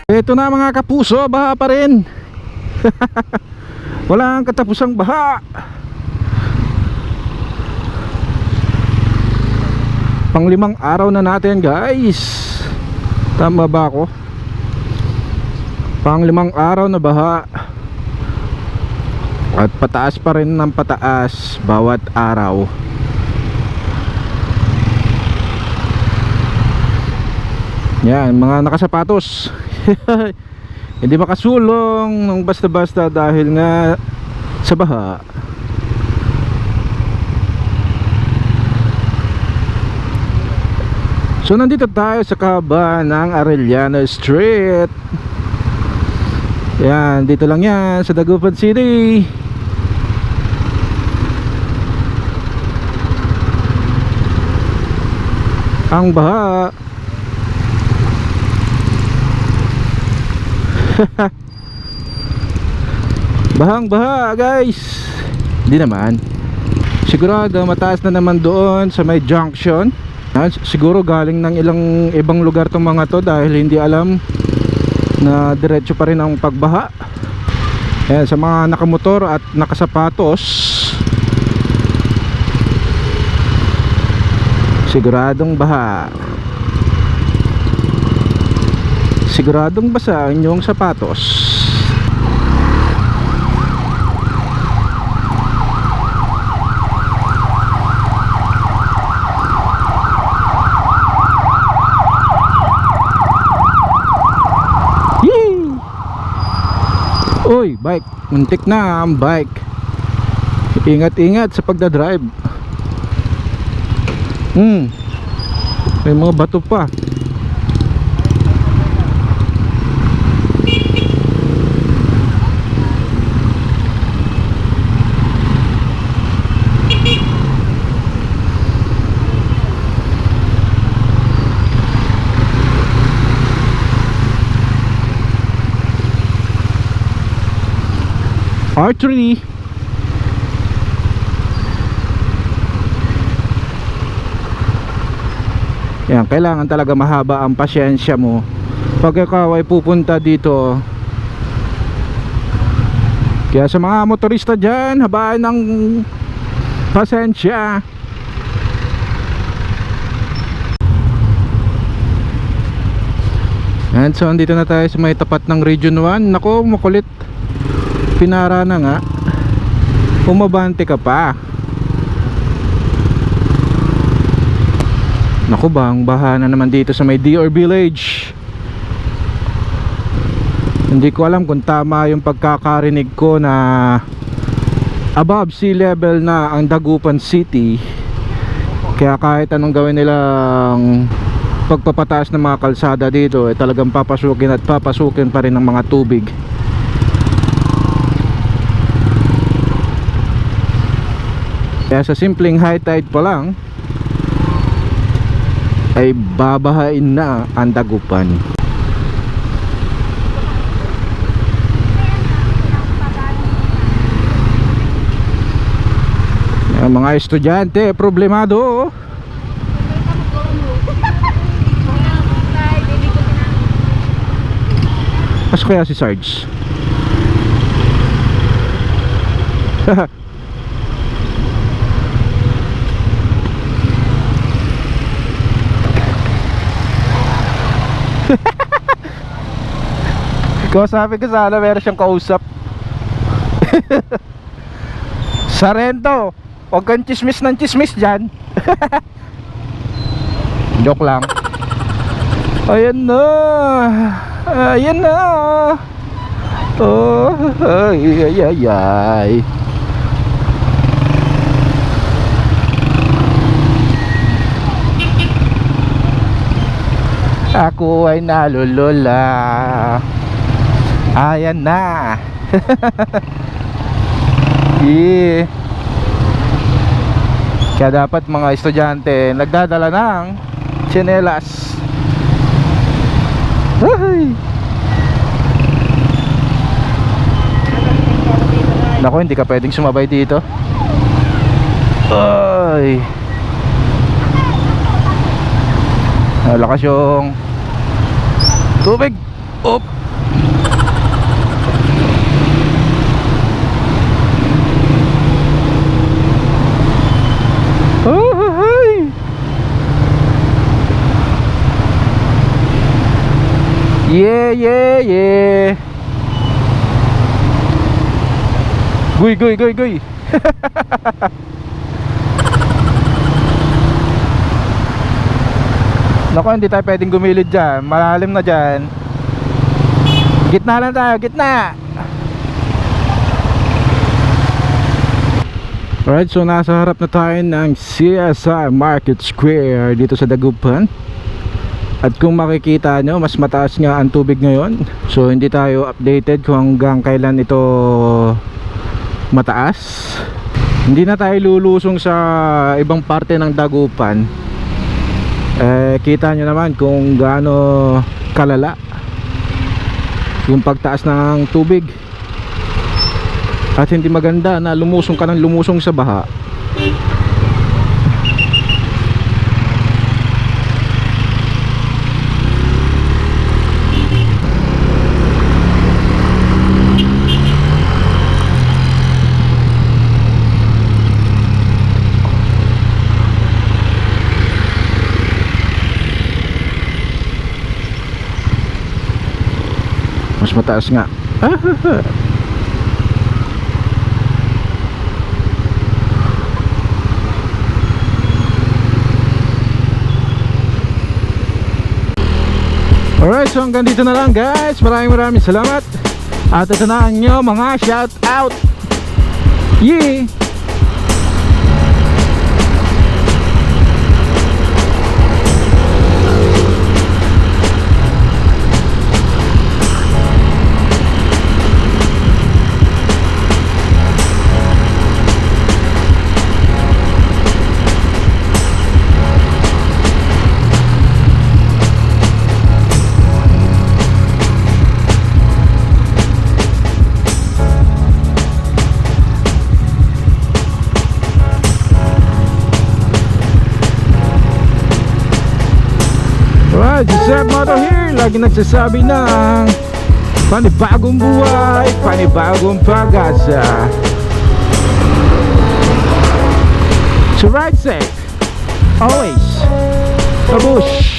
Ito na mga kapuso, baha pa rin. Walang katapusang baha. Pang-5 araw na natin guys. Tama ba ako? Pang-5 araw na baha. At pataas pa rin ng pataas bawat araw. Yan, mga nakasapatos. Hindi makasulong ng basta-basta dahil nga sa baha. So nandito tayo sa kaba ng Arellano Street. Yan, dito lang yan sa Dagupan City. Ang baha. Bahang baha guys. Hindi naman. Sigurado mataas na naman doon sa may junction. Siguro galing ng ibang lugar tong mga to dahil hindi alam na diretso pa rin ang pagbaha. Ayan, sa mga nakamotor at nakasapatos, siguradong baha. Siguradong basa ang inyong sapatos. Yee! Uy, bike. Muntik na ang bike. Ingat-ingat sa pagdadrive. May mga bato pa. R3. Yan, kailangan talaga mahaba ang pasyensya mo pag ikaw ay pupunta dito. Kaya sa mga motorista dyan, habaan ng pasensya. And so andito na tayo sa may tapat ng Region 1. Nako, makulit. Pinara na nga. Umabante ka pa. Naku, bang baha na naman dito sa may DR Village. Hindi ko alam kung tama yung pagkakarinig ko na above sea level na ang Dagupan City. Kaya kahit anong gawin nilang pagpapataas ng mga kalsada dito, talagang papasukin at papasukin pa rin ng mga tubig. Kaya sa simpleng high tide pa lang ay babahain na ang Dagupan. Ang mga estudyante problemado. Mas kaya si Sarge. Sabi ko sana meron siyang kausap. Sarento, huwag kang chismis ng chismis dyan. Joke lang. Ayan na. Ayan na. Oh, ay, ay, ay, ay. Ako ay nalulula. Ayan na. Yeah. Kaya dapat mga estudyante nagdadala ng tsinelas. Ay. Naku, hindi ka pwedeng sumabay dito. Ay. Lakas yung tubig. Op. Yeah, yeah, yeah. Guy, guy, guy, guy. Naku, hindi tayo pwedeng gumilid dyan. Malalim na dyan. Gitna lang tayo, gitna. Alright, so nasa harap na tayo ng CSI Market Square dito sa Dagupan. At kung makikita nyo, mas mataas nga ang tubig ngayon. So hindi tayo updated kung hanggang kailan ito mataas. Hindi na tayo lulusong sa ibang parte ng Dagupan. Kita nyo naman kung gaano kalala yung pagtaas ng tubig. At hindi maganda na lumusong ka ng lumusong sa baha. Mas mataas nga. Alright, so hanggang dito na lang guys. Maraming salamat. At ito na ang inyo mga shout out. Yeah. Joseph Moto here, lagi nagsasabi ng panibagong buhay, panibagong pag-asa. So ride safe, always, kabush.